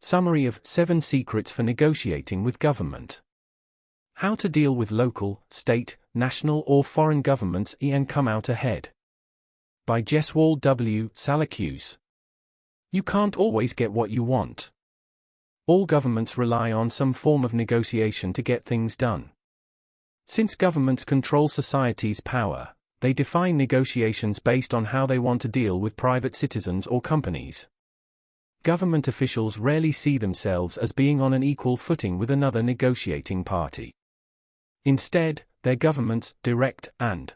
Summary of 7 Secrets for Negotiating with Government. How to deal with local, state, national or foreign governments and come out ahead. By Jeswald W. Salacuse. You can't always get what you want. All governments rely on some form of negotiation to get things done. Since governments control society's power, they define negotiations based on how they want to deal with private citizens or companies. Government officials rarely see themselves as being on an equal footing with another negotiating party. Instead, their governments direct and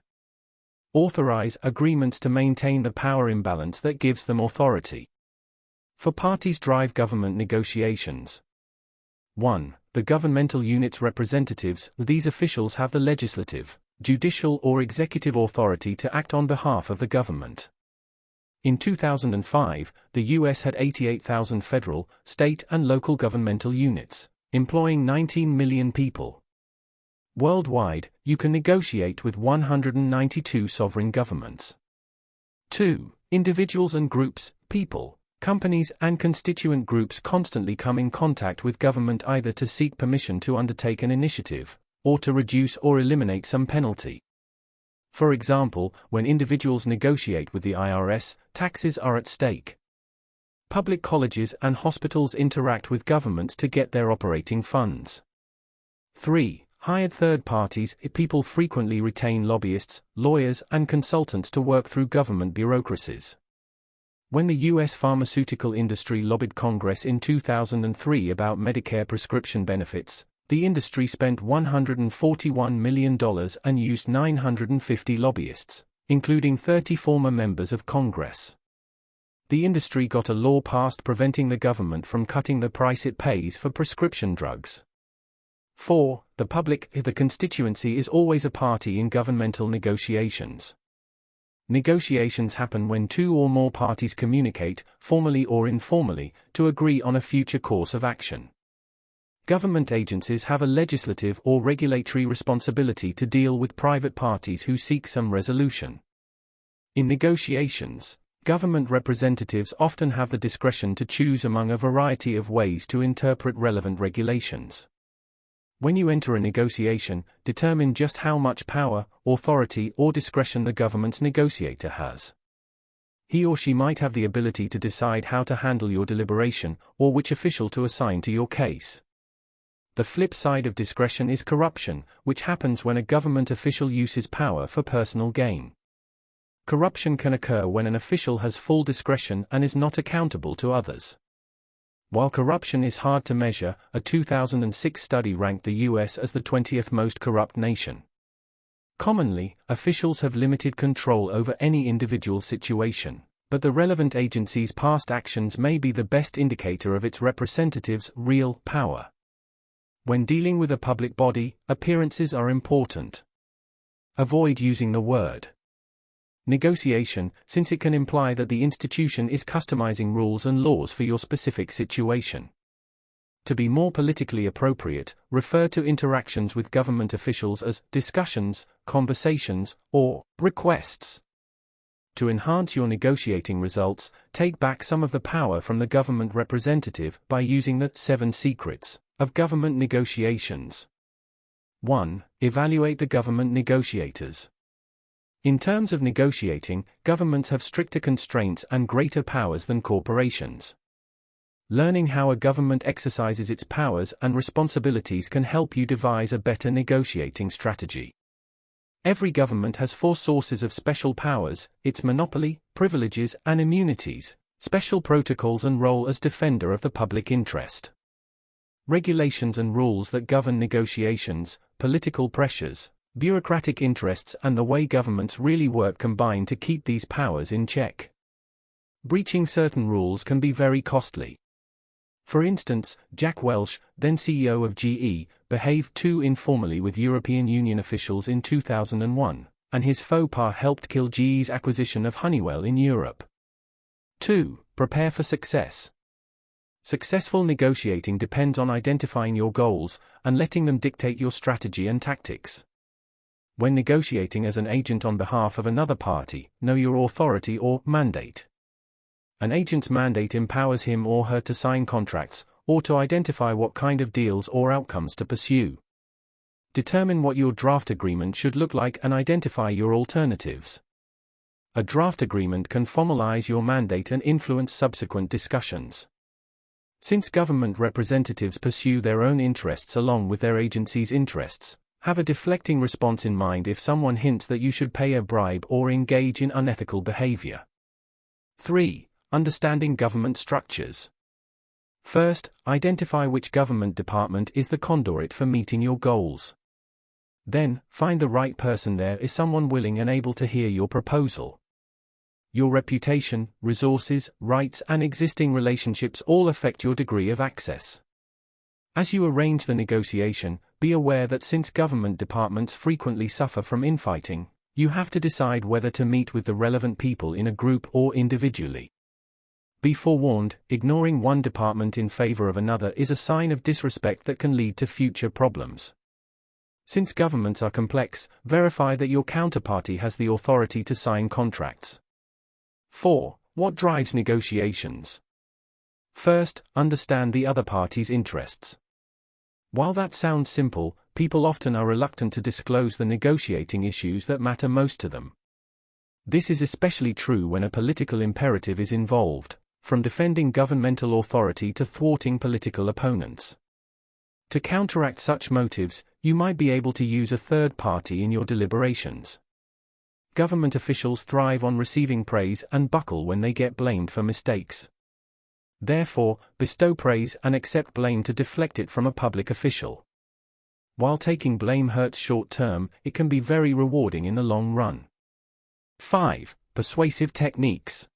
authorize agreements to maintain the power imbalance that gives them authority. 4 parties drive government negotiations. 1. The governmental unit's representatives. These officials have the legislative, judicial or executive authority to act on behalf of the government. In 2005, the U.S. had 88,000 federal, state and local governmental units, employing 19 million people. Worldwide, you can negotiate with 192 sovereign governments. 2. Individuals and groups, people, companies and constituent groups constantly come in contact with government either to seek permission to undertake an initiative, or to reduce or eliminate some penalty. For example, when individuals negotiate with the IRS, taxes are at stake. Public colleges and hospitals interact with governments to get their operating funds. 3. Hired third parties. People frequently retain lobbyists, lawyers, and consultants to work through government bureaucracies. When the U.S. pharmaceutical industry lobbied Congress in 2003 about Medicare prescription benefits, the industry spent $141 million and used 950 lobbyists, including 30 former members of Congress. The industry got a law passed preventing the government from cutting the price it pays for prescription drugs. 4. The public. The constituency is always a party in governmental negotiations. Negotiations happen when 2 or more parties communicate, formally or informally, to agree on a future course of action. Government agencies have a legislative or regulatory responsibility to deal with private parties who seek some resolution. In negotiations, government representatives often have the discretion to choose among a variety of ways to interpret relevant regulations. When you enter a negotiation, determine just how much power, authority, or discretion the government's negotiator has. He or she might have the ability to decide how to handle your deliberation, or which official to assign to your case. The flip side of discretion is corruption, which happens when a government official uses power for personal gain. Corruption can occur when an official has full discretion and is not accountable to others. While corruption is hard to measure, a 2006 study ranked the U.S. as the 20th most corrupt nation. Commonly, officials have limited control over any individual situation, but the relevant agency's past actions may be the best indicator of its representatives' real power. When dealing with a public body, appearances are important. Avoid using the word negotiation, since it can imply that the institution is customizing rules and laws for your specific situation. To be more politically appropriate, refer to interactions with government officials as discussions, conversations, or requests. To enhance your negotiating results, take back some of the power from the government representative by using the 7 Secrets of Government Negotiations. 1. Evaluate the government negotiators. In terms of negotiating, governments have stricter constraints and greater powers than corporations. Learning how a government exercises its powers and responsibilities can help you devise a better negotiating strategy. Every government has 4 sources of special powers: its monopoly, privileges and immunities, special protocols and role as defender of the public interest. Regulations and rules that govern negotiations, political pressures, bureaucratic interests and the way governments really work combine to keep these powers in check. Breaching certain rules can be very costly. For instance, Jack Welch, then CEO of GE, behaved too informally with European Union officials in 2001, and his faux pas helped kill GE's acquisition of Honeywell in Europe. 2. Prepare for success. Successful negotiating depends on identifying your goals and letting them dictate your strategy and tactics. When negotiating as an agent on behalf of another party, know your authority or mandate. An agent's mandate empowers him or her to sign contracts, or to identify what kind of deals or outcomes to pursue. Determine what your draft agreement should look like and identify your alternatives. A draft agreement can formalize your mandate and influence subsequent discussions. Since government representatives pursue their own interests along with their agency's interests, have a deflecting response in mind if someone hints that you should pay a bribe or engage in unethical behavior. 3. Understanding government structures. First, identify which government department is the conduit for meeting your goals. Then, find the right person there is someone willing and able to hear your proposal. Your reputation, resources, rights, and existing relationships all affect your degree of access. As you arrange the negotiation, be aware that since government departments frequently suffer from infighting, you have to decide whether to meet with the relevant people in a group or individually. Be forewarned, ignoring one department in favor of another is a sign of disrespect that can lead to future problems. Since governments are complex, verify that your counterparty has the authority to sign contracts. 4. What drives negotiations? First, understand the other party's interests. While that sounds simple, people often are reluctant to disclose the negotiating issues that matter most to them. This is especially true when a political imperative is involved, from defending governmental authority to thwarting political opponents. To counteract such motives, you might be able to use a third party in your deliberations. Government officials thrive on receiving praise and buckle when they get blamed for mistakes. Therefore, bestow praise and accept blame to deflect it from a public official. While taking blame hurts short term, it can be very rewarding in the long run. 5. Persuasive techniques.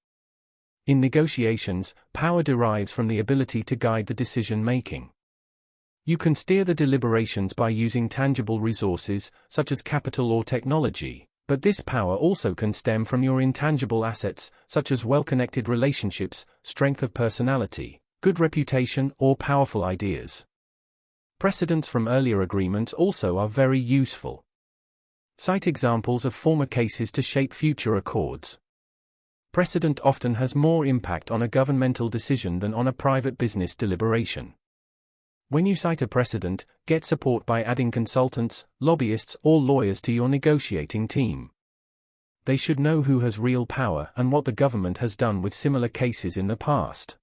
In negotiations, power derives from the ability to guide the decision-making. You can steer the deliberations by using tangible resources, such as capital or technology, but this power also can stem from your intangible assets, such as well-connected relationships, strength of personality, good reputation, or powerful ideas. Precedents from earlier agreements also are very useful. Cite examples of former cases to shape future accords. Precedent often has more impact on a governmental decision than on a private business deliberation. When you cite a precedent, get support by adding consultants, lobbyists, or lawyers to your negotiating team. They should know who has real power and what the government has done with similar cases in the past.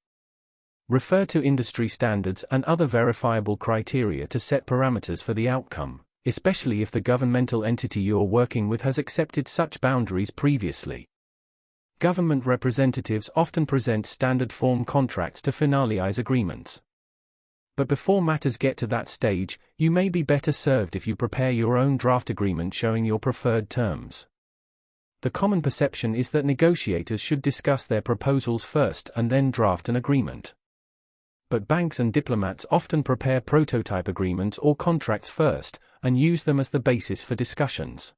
Refer to industry standards and other verifiable criteria to set parameters for the outcome, especially if the governmental entity you are working with has accepted such boundaries previously. Government representatives often present standard form contracts to finalize agreements. But before matters get to that stage, you may be better served if you prepare your own draft agreement showing your preferred terms. The common perception is that negotiators should discuss their proposals first and then draft an agreement. But banks and diplomats often prepare prototype agreements or contracts first, and use them as the basis for discussions.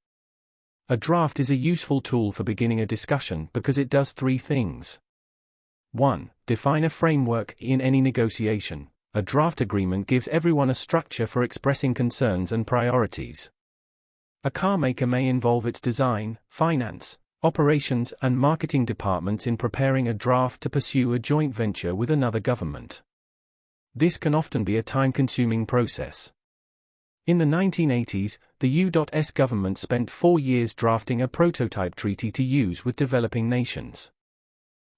A draft is a useful tool for beginning a discussion because it does three things. 1. Define a framework in any negotiation. A draft agreement gives everyone a structure for expressing concerns and priorities. A car maker may involve its design, finance, operations, and marketing departments in preparing a draft to pursue a joint venture with another government. This can often be a time-consuming process. In the 1980s, the U.S. government spent 4 years drafting a prototype treaty to use with developing nations.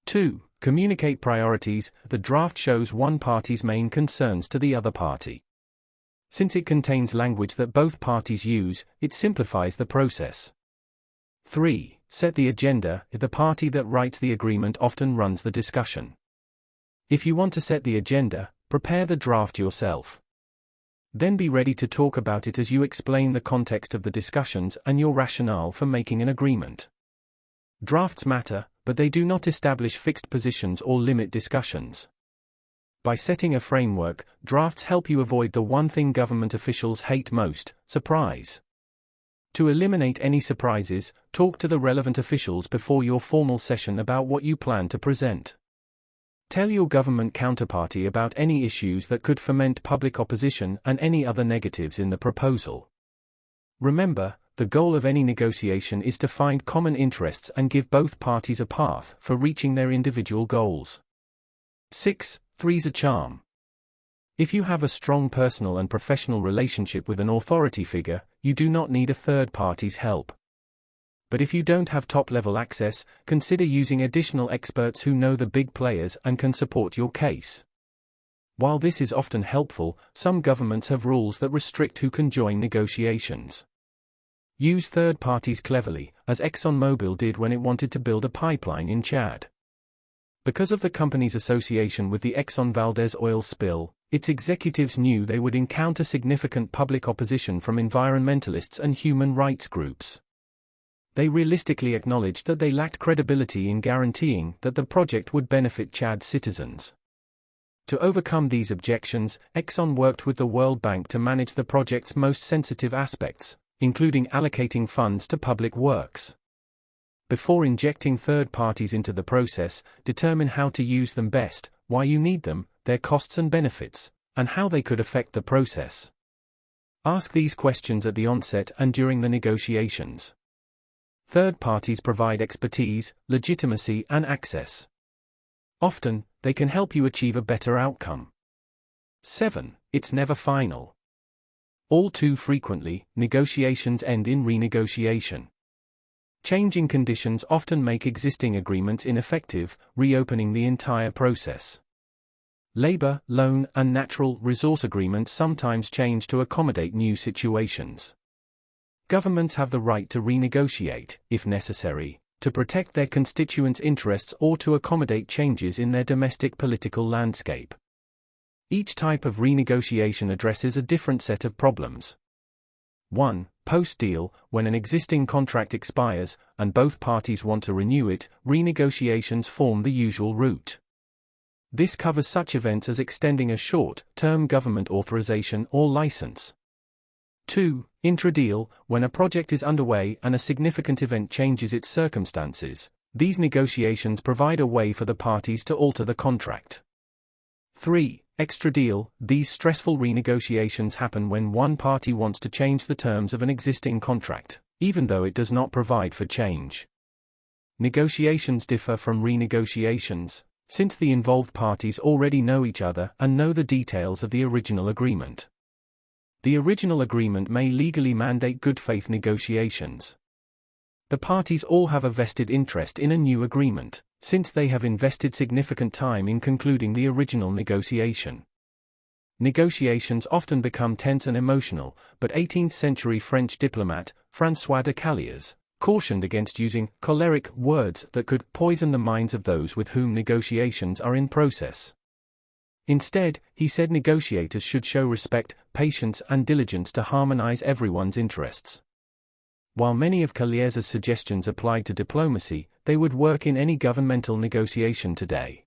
2. Communicate priorities. The draft shows one party's main concerns to the other party. Since it contains language that both parties use, it simplifies the process. 3. Set the agenda. The party that writes the agreement often runs the discussion. If you want to set the agenda, prepare the draft yourself. Then be ready to talk about it as you explain the context of the discussions and your rationale for making an agreement. Drafts matter, but they do not establish fixed positions or limit discussions. By setting a framework, drafts help you avoid the one thing government officials hate most: surprise. To eliminate any surprises, talk to the relevant officials before your formal session about what you plan to present. Tell your government counterparty about any issues that could foment public opposition and any other negatives in the proposal. Remember, the goal of any negotiation is to find common interests and give both parties a path for reaching their individual goals. 6. Three's a charm. If you have a strong personal and professional relationship with an authority figure, you do not need a third party's help. But if you don't have top-level access, consider using additional experts who know the big players and can support your case. While this is often helpful, some governments have rules that restrict who can join negotiations. Use third parties cleverly, as ExxonMobil did when it wanted to build a pipeline in Chad. Because of the company's association with the Exxon Valdez oil spill, its executives knew they would encounter significant public opposition from environmentalists and human rights groups. They realistically acknowledged that they lacked credibility in guaranteeing that the project would benefit Chad's citizens. To overcome these objections, Exxon worked with the World Bank to manage the project's most sensitive aspects, including allocating funds to public works. Before injecting third parties into the process, determine how to use them best, why you need them, their costs and benefits, and how they could affect the process. Ask these questions at the onset and during the negotiations. Third parties provide expertise, legitimacy, and access. Often, they can help you achieve a better outcome. 7. It's never final. All too frequently, negotiations end in renegotiation. Changing conditions often make existing agreements ineffective, reopening the entire process. Labor, loan, and natural resource agreements sometimes change to accommodate new situations. Governments have the right to renegotiate, if necessary, to protect their constituents' interests or to accommodate changes in their domestic political landscape. Each type of renegotiation addresses a different set of problems. 1. Post-deal, when an existing contract expires, and both parties want to renew it, renegotiations form the usual route. This covers such events as extending a short-term government authorization or license. 2. Intra-deal, when a project is underway and a significant event changes its circumstances, these negotiations provide a way for the parties to alter the contract. 3. Extra-deal, these stressful renegotiations happen when one party wants to change the terms of an existing contract, even though it does not provide for change. Negotiations differ from renegotiations, since the involved parties already know each other and know the details of the original agreement. The original agreement may legally mandate good faith negotiations. The parties all have a vested interest in a new agreement, since they have invested significant time in concluding the original negotiation. Negotiations often become tense and emotional, but 18th-century French diplomat, François de Callias, cautioned against using choleric words that could poison the minds of those with whom negotiations are in process. Instead, he said negotiators should show respect, patience, and diligence to harmonize everyone's interests. While many of Callias's suggestions applied to diplomacy, they would work in any governmental negotiation today.